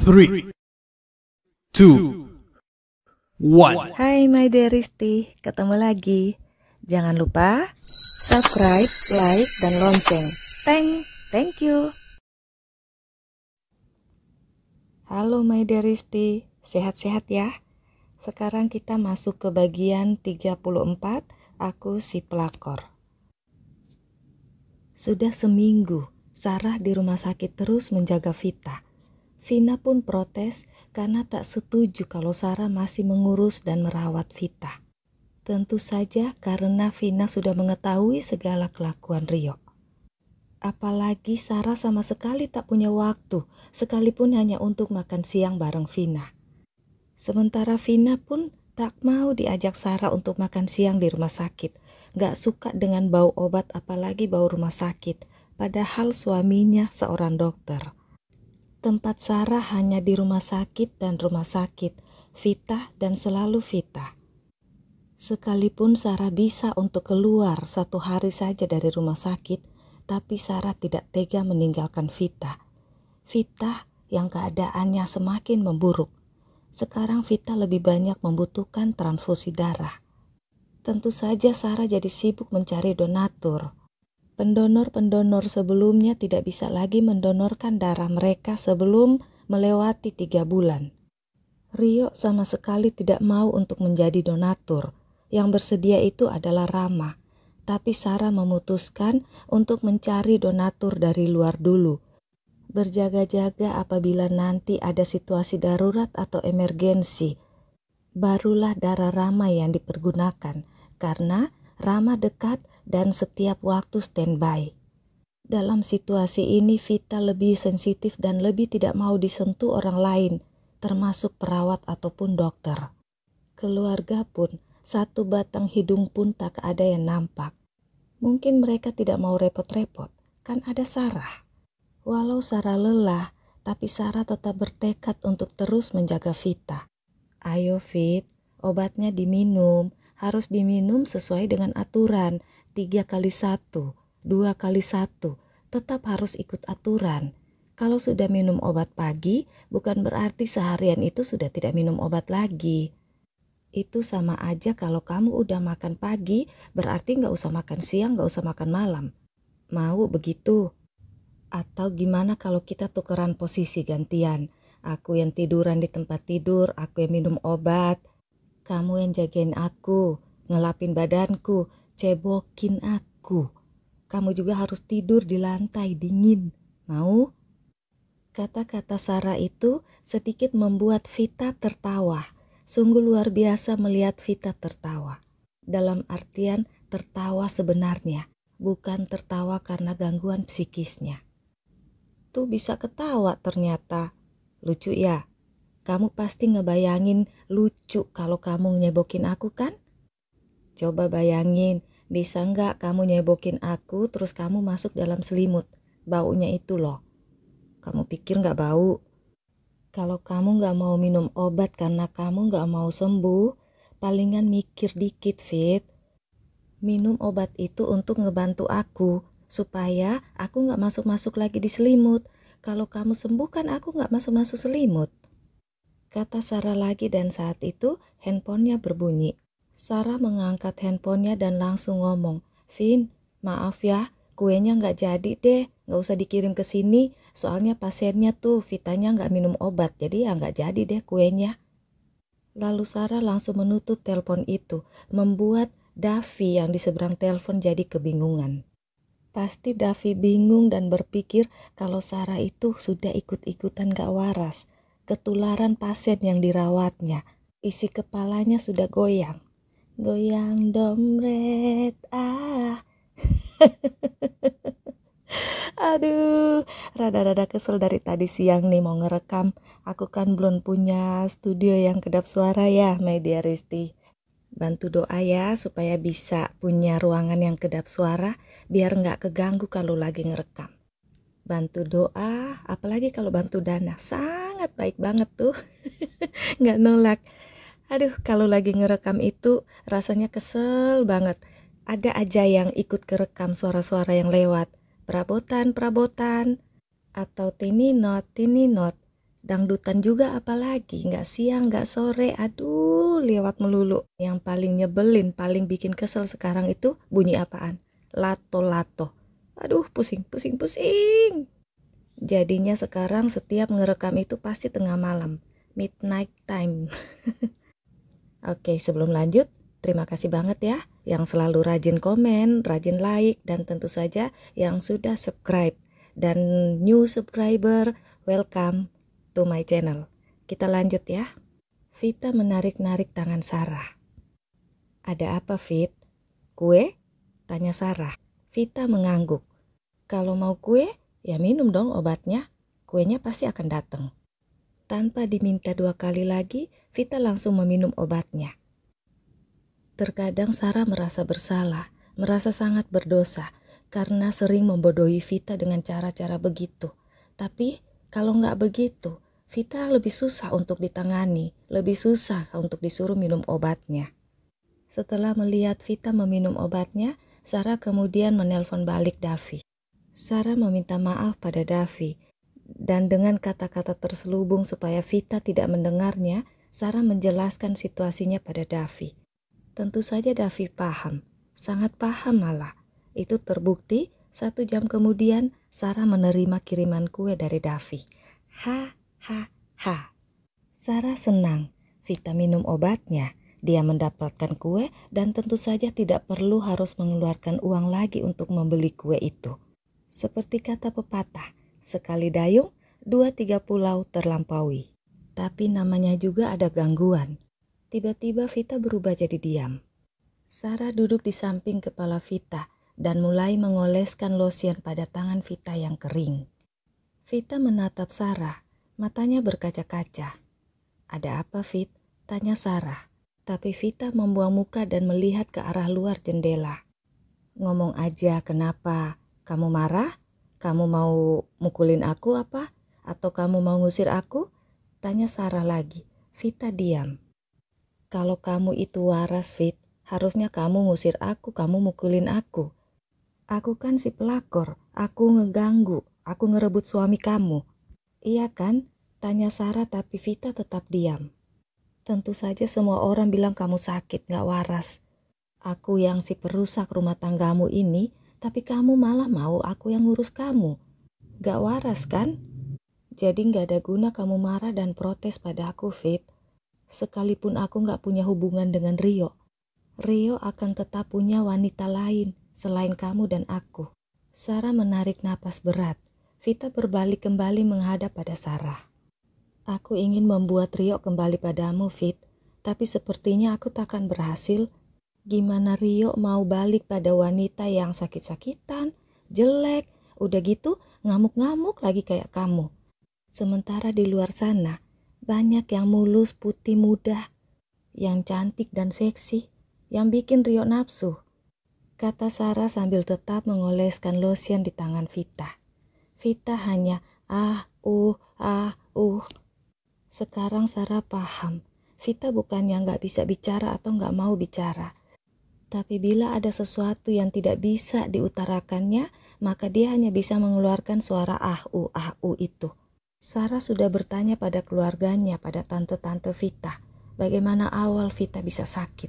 3, 2, 1. Hai my dear Risti, ketemu lagi. Jangan lupa subscribe, like, dan lonceng. Thank you. Halo my dear Risti, sehat-sehat ya? Sekarang kita masuk ke bagian 34, aku si pelakor. Sudah seminggu, Sarah di rumah sakit terus menjaga Vita. Vina pun protes karena tak setuju kalau Sarah masih mengurus dan merawat Vita. Tentu saja karena Vina sudah mengetahui segala kelakuan Rio. Apalagi Sarah sama sekali tak punya waktu, sekalipun hanya untuk makan siang bareng Vina. Sementara Vina pun tak mau diajak Sarah untuk makan siang di rumah sakit. Gak suka dengan bau obat apalagi bau rumah sakit, padahal suaminya seorang dokter. Tempat Sarah hanya di rumah sakit dan rumah sakit, Vita dan selalu Vita. Sekalipun Sarah bisa untuk keluar 1 hari saja dari rumah sakit, tapi Sarah tidak tega meninggalkan Vita. Vita yang keadaannya semakin memburuk. Sekarang Vita lebih banyak membutuhkan transfusi darah. Tentu saja Sarah jadi sibuk mencari donatur. Pendonor-pendonor sebelumnya tidak bisa lagi mendonorkan darah mereka sebelum melewati 3 bulan. Rio sama sekali tidak mau untuk menjadi donatur. Yang bersedia itu adalah Rama. Tapi Sarah memutuskan untuk mencari donatur dari luar dulu. Berjaga-jaga apabila nanti ada situasi darurat atau emergensi. Barulah darah Rama yang dipergunakan karena Rama dekat dan setiap waktu standby. Dalam situasi ini Vita lebih sensitif dan lebih tidak mau disentuh orang lain, termasuk perawat ataupun dokter. Keluarga pun, 1 batang hidung pun tak ada yang nampak. Mungkin mereka tidak mau repot-repot, kan ada Sarah. Walau Sarah lelah, tapi Sarah tetap bertekad untuk terus menjaga Vita. Ayo Fit, obatnya diminum. Harus diminum sesuai dengan aturan, 3 kali 1, 2 kali 1, tetap harus ikut aturan. Kalau sudah minum obat pagi, bukan berarti seharian itu sudah tidak minum obat lagi. Itu sama aja kalau kamu udah makan pagi, berarti gak usah makan siang, gak usah makan malam. Mau begitu? Atau gimana kalau kita tukeran posisi gantian? Aku yang tiduran di tempat tidur, aku yang minum obat. Kamu yang jagain aku, ngelapin badanku, cebokin aku. Kamu juga harus tidur di lantai dingin. Mau? Kata-kata Sarah itu sedikit membuat Vita tertawa. Sungguh luar biasa melihat Vita tertawa. Dalam artian tertawa sebenarnya, bukan tertawa karena gangguan psikisnya. Tuh bisa ketawa ternyata. Lucu ya? Kamu pasti ngebayangin lucu kalau kamu nyebokin aku kan? Coba bayangin, bisa nggak kamu nyebokin aku terus kamu masuk dalam selimut? Baunya itu loh. Kamu pikir nggak bau? Kalau kamu nggak mau minum obat karena kamu nggak mau sembuh, palingan mikir dikit Fit. Minum obat itu untuk ngebantu aku, supaya aku nggak masuk-masuk lagi di selimut. Kalau kamu sembuh kan aku nggak masuk-masuk selimut. Kata Sarah lagi dan saat itu handphonenya berbunyi. Sarah mengangkat handphonenya dan langsung ngomong, Vin, maaf ya, kuenya nggak jadi deh, nggak usah dikirim ke sini. Soalnya pasiennya tuh Vitanya nggak minum obat, jadi ya nggak jadi deh kuenya. Lalu Sarah langsung menutup telepon itu, membuat Davi yang di seberang telepon jadi kebingungan. Pasti Davi bingung dan berpikir kalau Sarah itu sudah ikut-ikutan gak waras. Ketularan pasien yang dirawatnya, isi kepalanya sudah goyang. Goyang dompet, Aduh, rada-rada kesel dari tadi siang nih mau ngerekam. Aku kan belum punya studio yang kedap suara ya, Media Risti. Bantu doa ya supaya bisa punya ruangan yang kedap suara biar gak keganggu kalau lagi ngerekam. Bantu doa, apalagi kalau bantu dana, sangat baik banget tuh. Nggak nolak. Aduh, kalau lagi ngerekam itu rasanya kesel banget. Ada aja yang ikut kerekam suara-suara yang lewat. Perabotan, atau tini not. Dangdutan juga apalagi, nggak siang, nggak sore, aduh lewat melulu. Yang paling nyebelin, paling bikin kesel sekarang itu bunyi apaan? Lato-lato. Aduh pusing. Jadinya sekarang setiap ngerekam itu pasti tengah malam, midnight time. Oke, sebelum lanjut, terima kasih banget ya yang selalu rajin komen, rajin like, dan tentu saja yang sudah subscribe. Dan new subscriber, welcome to my channel. Kita lanjut ya. Vita menarik-narik tangan Sarah. Ada apa, Fit? Kue? Tanya Sarah. Vita mengangguk. Kalau mau kue, ya minum dong obatnya. Kuenya pasti akan datang. Tanpa diminta 2 kali lagi, Vita langsung meminum obatnya. Terkadang Sarah merasa bersalah, merasa sangat berdosa karena sering membodohi Vita dengan cara-cara begitu. Tapi kalau nggak begitu, Vita lebih susah untuk ditangani, lebih susah untuk disuruh minum obatnya. Setelah melihat Vita meminum obatnya, Sarah kemudian menelpon balik Davi. Sarah meminta maaf pada Davi, dan dengan kata-kata terselubung supaya Vita tidak mendengarnya, Sarah menjelaskan situasinya pada Davi. Tentu saja Davi paham, sangat paham malah. Itu terbukti 1 jam kemudian Sarah menerima kiriman kue dari Davi. Ha. Sarah senang, Vita minum obatnya. Dia mendapatkan kue dan tentu saja tidak perlu harus mengeluarkan uang lagi untuk membeli kue itu. Seperti kata pepatah, sekali dayung, 2-3 pulau terlampaui. Tapi namanya juga ada gangguan. Tiba-tiba Vita berubah jadi diam. Sarah duduk di samping kepala Vita dan mulai mengoleskan lotion pada tangan Vita yang kering. Vita menatap Sarah, matanya berkaca-kaca. Ada apa, Fit? Tanya Sarah. Tapi Vita membuang muka dan melihat ke arah luar jendela. Ngomong aja, kenapa? Kamu marah? Kamu mau mukulin aku apa? Atau kamu mau ngusir aku? Tanya Sarah lagi. Vita diam. Kalau kamu itu waras, Fit, harusnya kamu ngusir aku, kamu mukulin aku. Aku kan si pelakor, aku ngeganggu, aku ngerebut suami kamu. Iya kan? Tanya Sarah tapi Vita tetap diam. Tentu saja semua orang bilang kamu sakit, gak waras. Aku yang si perusak rumah tanggamu ini, tapi kamu malah mau aku yang ngurus kamu. Gak waras kan? Jadi gak ada guna kamu marah dan protes pada aku, Fit. Sekalipun aku gak punya hubungan dengan Rio, Rio akan tetap punya wanita lain selain kamu dan aku. Sarah menarik napas berat. Vita berbalik kembali menghadap pada Sarah. Aku ingin membuat Rio kembali padamu, Fit. Tapi sepertinya aku takkan berhasil. Gimana Rio mau balik pada wanita yang sakit-sakitan, jelek, udah gitu ngamuk-ngamuk lagi kayak kamu. Sementara di luar sana, banyak yang mulus, putih, muda, yang cantik dan seksi, yang bikin Rio nafsu. Kata Sarah sambil tetap mengoleskan lotion di tangan Vita. Vita hanya Sekarang Sarah paham, Vita bukannya nggak bisa bicara atau nggak mau bicara. Tapi bila ada sesuatu yang tidak bisa diutarakannya, maka dia hanya bisa mengeluarkan suara ahu itu. Sarah sudah bertanya pada keluarganya, pada tante-tante Vita, bagaimana awal Vita bisa sakit.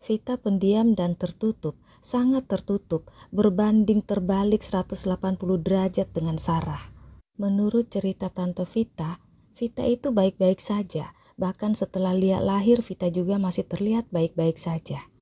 Vita pendiam dan tertutup, sangat tertutup, berbanding terbalik 180 derajat dengan Sarah. Menurut cerita tante Vita, Vita itu baik-baik saja, bahkan setelah Lia lahir Vita juga masih terlihat baik-baik saja.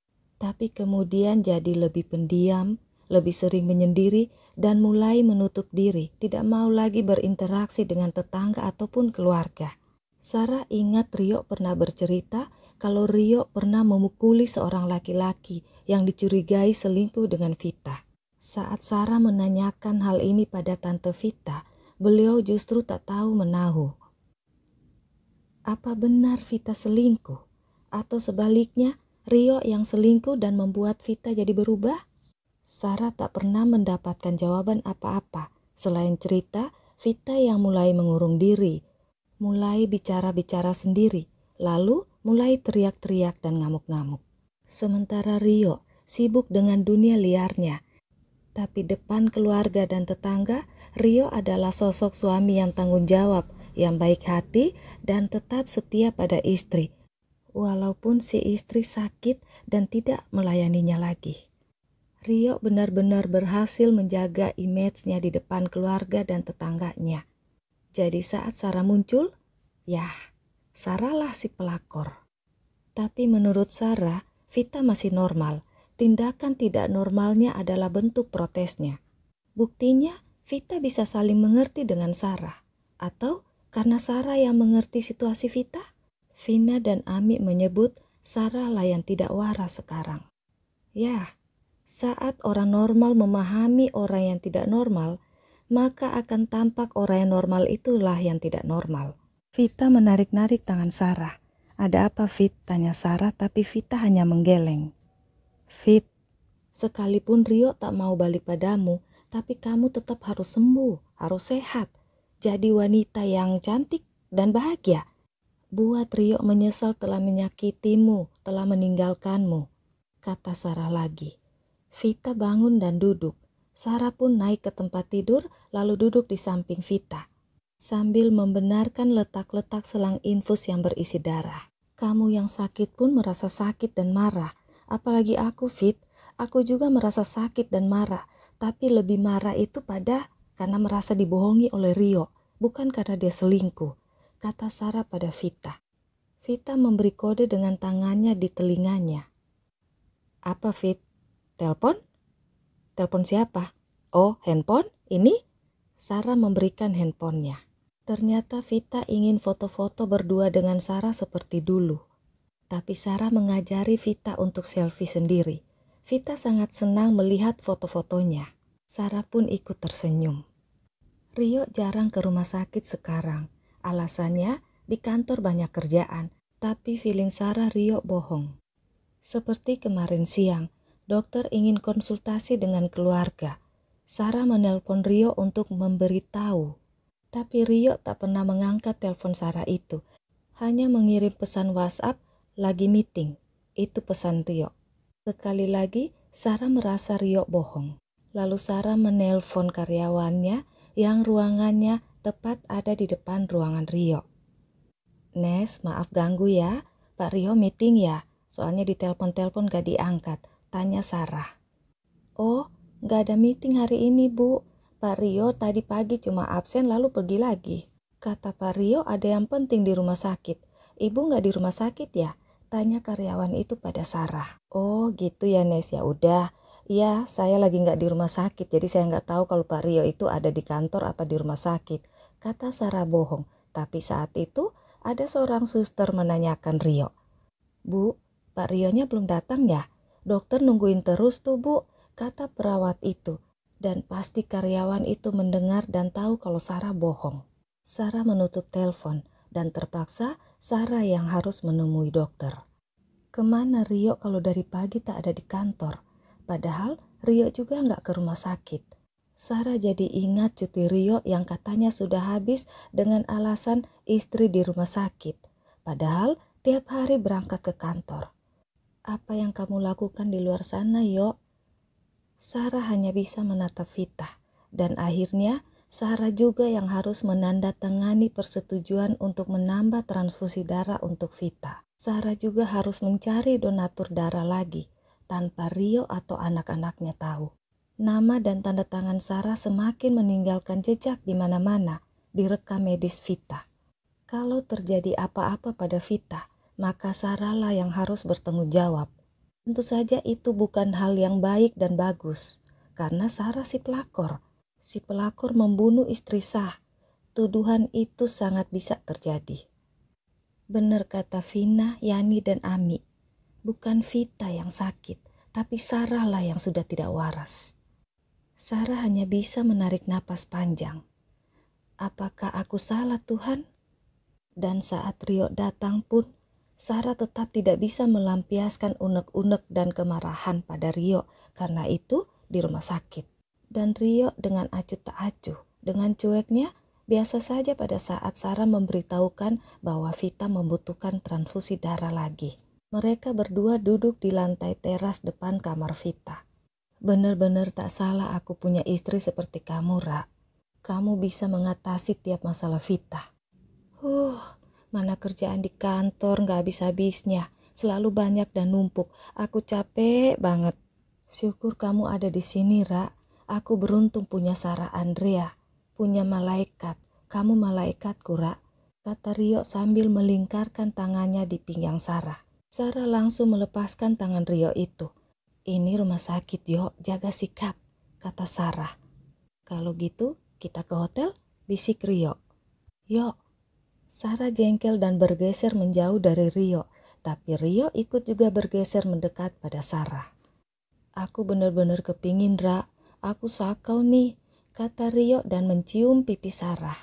Tapi kemudian jadi lebih pendiam, lebih sering menyendiri, dan mulai menutup diri, tidak mau lagi berinteraksi dengan tetangga ataupun keluarga. Sarah ingat Rio pernah bercerita kalau Rio pernah memukuli seorang laki-laki yang dicurigai selingkuh dengan Vita. Saat Sarah menanyakan hal ini pada tante Vita, beliau justru tak tahu menahu. Apa benar Vita selingkuh? Atau sebaliknya, Rio yang selingkuh dan membuat Vita jadi berubah? Sarah tak pernah mendapatkan jawaban apa-apa selain cerita Vita yang mulai mengurung diri, mulai bicara-bicara sendiri, lalu mulai teriak-teriak dan ngamuk-ngamuk. Sementara Rio sibuk dengan dunia liarnya. Tapi depan keluarga dan tetangga, Rio adalah sosok suami yang tanggung jawab, yang baik hati dan tetap setia pada istri, walaupun si istri sakit dan tidak melayaninya lagi. Rio benar-benar berhasil menjaga image-nya di depan keluarga dan tetangganya. Jadi saat Sarah muncul, yah, Sarah lah si pelakor. Tapi menurut Sarah, Vita masih normal. Tindakan tidak normalnya adalah bentuk protesnya. Buktinya, Vita bisa saling mengerti dengan Sarah. Atau karena Sarah yang mengerti situasi Vita? Vina dan Ami menyebut Sarah lah yang tidak waras sekarang. Ya, saat orang normal memahami orang yang tidak normal, maka akan tampak orang yang normal itulah yang tidak normal. Vita menarik-narik tangan Sarah. Ada apa, Fit? Tanya Sarah, tapi Vita hanya menggeleng. Fit, sekalipun Rio tak mau balik padamu, tapi kamu tetap harus sembuh, harus sehat. Jadi wanita yang cantik dan bahagia. Buat Rio menyesal telah menyakitimu, telah meninggalkanmu, kata Sarah lagi. Vita bangun dan duduk. Sarah pun naik ke tempat tidur lalu duduk di samping Vita sambil membenarkan letak-letak selang infus yang berisi darah. Kamu yang sakit pun merasa sakit dan marah. Apalagi aku, Fit. Aku juga merasa sakit dan marah. Tapi lebih marah itu karena merasa dibohongi oleh Rio, bukan karena dia selingkuh, kata Sarah pada Vita. Vita memberi kode dengan tangannya di telinganya. Apa, Fit? Telepon? Telepon siapa? Oh, handphone? Ini? Sarah memberikan handphonenya. Ternyata Vita ingin foto-foto berdua dengan Sarah seperti dulu. Tapi Sarah mengajari Vita untuk selfie sendiri. Vita sangat senang melihat foto-fotonya. Sarah pun ikut tersenyum. Rio jarang ke rumah sakit sekarang. Alasannya di kantor banyak kerjaan. Tapi feeling Sarah Rio bohong. Seperti kemarin siang, dokter ingin konsultasi dengan keluarga. Sarah menelpon Rio untuk memberitahu. Tapi Rio tak pernah mengangkat telepon Sarah itu. Hanya mengirim pesan WhatsApp, lagi meeting. Itu pesan Rio. Sekali lagi, Sarah merasa Rio bohong. Lalu Sarah menelpon karyawannya yang ruangannya tepat ada di depan ruangan Rio. Nes, maaf ganggu ya. Pak Rio meeting ya? Soalnya di telepon-telepon gak diangkat. Tanya Sarah. Oh, gak ada meeting hari ini, Bu. Pak Rio tadi pagi cuma absen lalu pergi lagi. Kata Pak Rio ada yang penting di rumah sakit. Ibu gak di rumah sakit ya? Tanya karyawan itu pada Sarah. Oh gitu ya Nes, ya udah. Ya saya lagi gak di rumah sakit, jadi saya gak tahu kalau Pak Rio itu ada di kantor apa di rumah sakit. Kata Sarah bohong. Tapi saat itu ada seorang suster menanyakan Rio. Bu, Pak Rionya belum datang ya? Dokter nungguin terus tuh Bu, kata perawat itu. Dan pasti karyawan itu mendengar dan tahu kalau Sarah bohong. Sarah menutup telepon dan terpaksa Sarah yang harus menemui dokter. Kemana Rio kalau dari pagi tak ada di kantor? Padahal Rio juga nggak ke rumah sakit. Sarah jadi ingat cuti Rio yang katanya sudah habis dengan alasan istri di rumah sakit. Padahal tiap hari berangkat ke kantor. Apa yang kamu lakukan di luar sana, Yo? Sarah hanya bisa menatap Vita, dan akhirnya Sarah juga yang harus menandatangani persetujuan untuk menambah transfusi darah untuk Vita. Sarah juga harus mencari donatur darah lagi, tanpa Rio atau anak-anaknya tahu. Nama dan tanda tangan Sarah semakin meninggalkan jejak di mana-mana di rekam medis Vita. Kalau terjadi apa-apa pada Vita, maka Sarah lah yang harus bertanggung jawab. Tentu saja itu bukan hal yang baik dan bagus, karena Sarah si pelakor. Si pelakor membunuh istri sah. Tuduhan itu sangat bisa terjadi. Benar kata Vina, Yani, dan Ami. Bukan Vita yang sakit, tapi Sarah lah yang sudah tidak waras. Sarah hanya bisa menarik napas panjang. Apakah aku salah, Tuhan? Dan saat Rio datang pun, Sarah tetap tidak bisa melampiaskan unek-unek dan kemarahan pada Rio. Karena itu di rumah sakit. Dan Rio dengan acuh tak acuh, dengan cueknya, biasa saja pada saat Sarah memberitahukan bahwa Vita membutuhkan transfusi darah lagi. Mereka berdua duduk di lantai teras depan kamar Vita. Benar-benar tak salah aku punya istri seperti kamu, Ra. Kamu bisa mengatasi tiap masalah Vita. Mana kerjaan di kantor gak habis-habisnya. Selalu banyak dan numpuk. Aku capek banget. Syukur kamu ada di sini, Ra. Aku beruntung punya Sarah Andrea. Punya malaikat. Kamu malaikatku, Ra. Kata Rio sambil melingkarkan tangannya di pinggang Sarah. Sarah langsung melepaskan tangan Rio itu. Ini rumah sakit, Yo. Jaga sikap, kata Sarah. Kalau gitu, kita ke hotel, bisik Rio. Yo. Sarah jengkel dan bergeser menjauh dari Rio. Tapi Rio ikut juga bergeser mendekat pada Sarah. Aku benar-benar kepingin, Ra. Aku sakau nih, kata Rio dan mencium pipi Sarah.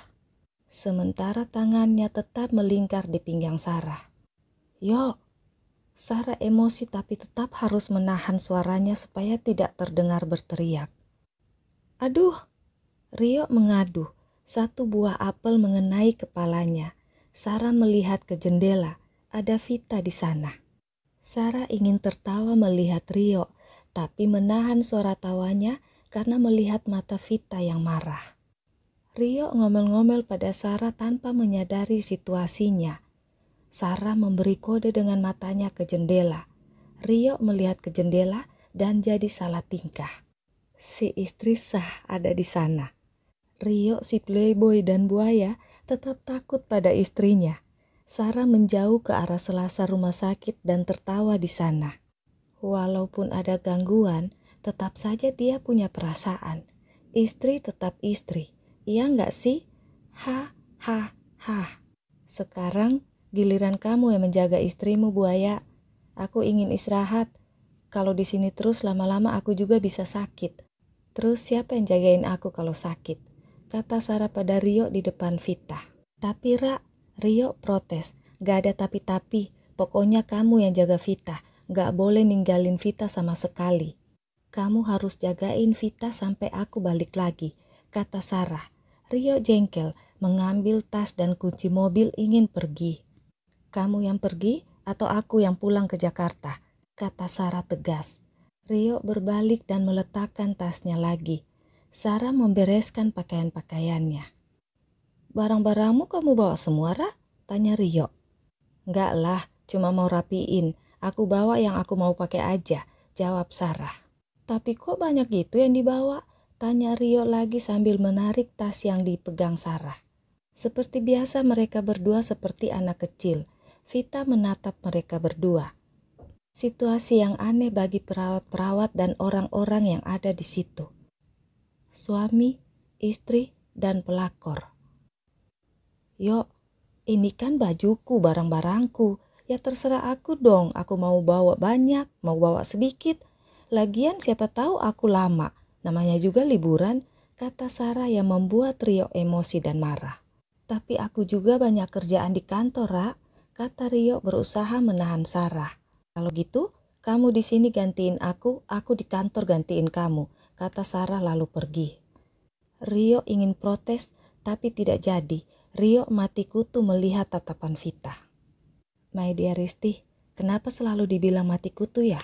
Sementara tangannya tetap melingkar di pinggang Sarah. Yo. Sarah emosi tapi tetap harus menahan suaranya supaya tidak terdengar berteriak. Aduh. Rio mengadu. Satu buah apel mengenai kepalanya. Sarah melihat ke jendela. Ada Vita di sana. Sarah ingin tertawa melihat Rio, tapi menahan suara tawanya karena melihat mata Vita yang marah. Rio ngomel-ngomel pada Sarah tanpa menyadari situasinya. Sarah memberi kode dengan matanya ke jendela. Rio melihat ke jendela dan jadi salah tingkah. Si istri sah ada di sana. Rio si playboy dan buaya tetap takut pada istrinya. Sarah menjauh ke arah selasar rumah sakit dan tertawa di sana. Walaupun ada gangguan, tetap saja dia punya perasaan. Istri tetap istri. Iya nggak sih? Ha, ha, ha. Sekarang giliran kamu yang menjaga istrimu, buaya. Aku ingin istirahat. Kalau di sini terus lama-lama aku juga bisa sakit. Terus siapa yang jagain aku kalau sakit? Kata Sarah pada Rio di depan Vita. Tapi Ra, Rio protes. Gak ada tapi-tapi. Pokoknya kamu yang jaga Vita. Gak boleh ninggalin Vita sama sekali. Kamu harus jagain Vita sampai aku balik lagi, kata Sarah. Rio jengkel, mengambil tas dan kunci mobil ingin pergi. Kamu yang pergi atau aku yang pulang ke Jakarta, kata Sarah tegas. Rio berbalik dan meletakkan tasnya lagi. Sarah membereskan pakaian-pakaiannya. Barang-barangmu kamu bawa semua, Ra? Tanya Rio. Enggak lah, cuma mau rapiin. Aku bawa yang aku mau pakai aja, jawab Sarah. Tapi kok banyak gitu yang dibawa? Tanya Rio lagi sambil menarik tas yang dipegang Sarah. Seperti biasa mereka berdua seperti anak kecil. Vita menatap mereka berdua. Situasi yang aneh bagi perawat-perawat dan orang-orang yang ada di situ. Suami, istri, dan pelakor. Yo, ini kan bajuku, barang-barangku. Ya terserah aku dong, aku mau bawa banyak, mau bawa sedikit. Lagian siapa tahu aku lama. Namanya juga liburan, kata Sarah yang membuat Rio emosi dan marah. Tapi aku juga banyak kerjaan di kantor, Ra, kata Rio berusaha menahan Sarah. Kalau gitu, kamu di sini gantiin aku di kantor gantiin kamu, kata Sarah lalu pergi. Rio ingin protes, tapi tidak jadi. Rio mati kutu melihat tatapan Vita. My dear Risti, kenapa selalu dibilang mati kutu ya?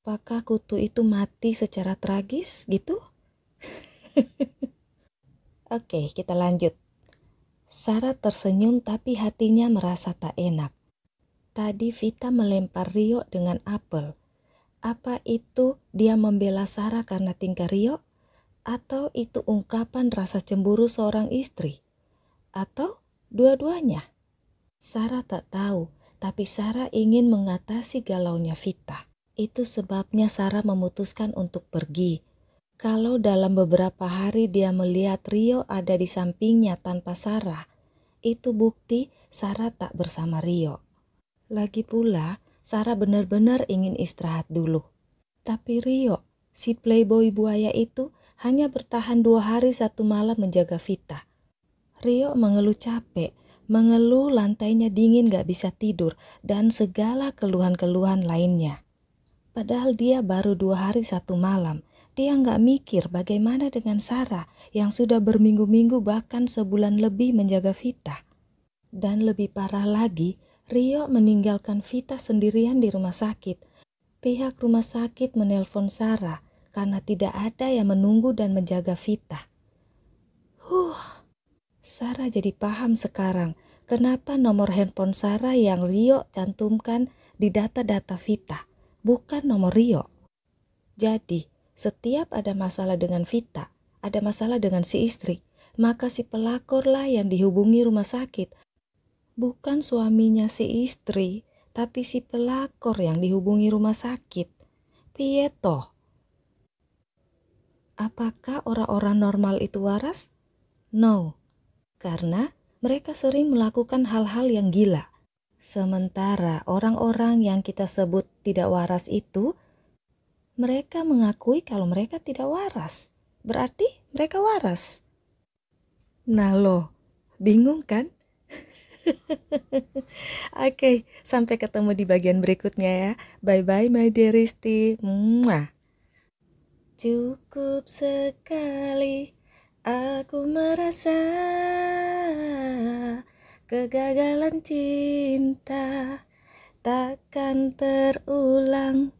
Apakah kutu itu mati secara tragis gitu? Oke, kita lanjut. Sarah tersenyum tapi hatinya merasa tak enak. Tadi Vita melempar Rio dengan apel. Apa itu dia membela Sarah karena tingkah Rio? Atau itu ungkapan rasa cemburu seorang istri? Atau dua-duanya? Sarah tak tahu, tapi Sarah ingin mengatasi galaunya Vita. Itu sebabnya Sarah memutuskan untuk pergi. Kalau dalam beberapa hari dia melihat Rio ada di sampingnya tanpa Sarah, itu bukti Sarah tak bersama Rio. Lagi pula, Sarah benar-benar ingin istirahat dulu. Tapi Rio, si playboy buaya itu hanya bertahan 2 hari 1 malam menjaga Vita. Rio mengeluh capek, mengeluh lantainya dingin gak bisa tidur, dan segala keluhan-keluhan lainnya. Padahal dia baru 2 hari 1 malam. Dia gak mikir bagaimana dengan Sarah yang sudah berminggu-minggu bahkan sebulan lebih menjaga Vita. Dan lebih parah lagi, Rio meninggalkan Vita sendirian di rumah sakit. Pihak rumah sakit menelpon Sarah karena tidak ada yang menunggu dan menjaga Vita. Sarah jadi paham sekarang kenapa nomor handphone Sarah yang Rio cantumkan di data-data Vita, bukan nomor Rio. Jadi, setiap ada masalah dengan Vita, ada masalah dengan si istri, maka si pelakorlah yang dihubungi rumah sakit. Bukan suaminya si istri, tapi si pelakor yang dihubungi rumah sakit. Piye toh? Apakah orang-orang normal itu waras? No, karena mereka sering melakukan hal-hal yang gila. Sementara orang-orang yang kita sebut tidak waras itu, mereka mengakui kalau mereka tidak waras. Berarti mereka waras. Nah loh, bingung kan? Oke, sampai ketemu di bagian berikutnya ya. Bye-bye my dearisti. Mwah. Cukup sekali aku merasa kegagalan cinta takkan terulang.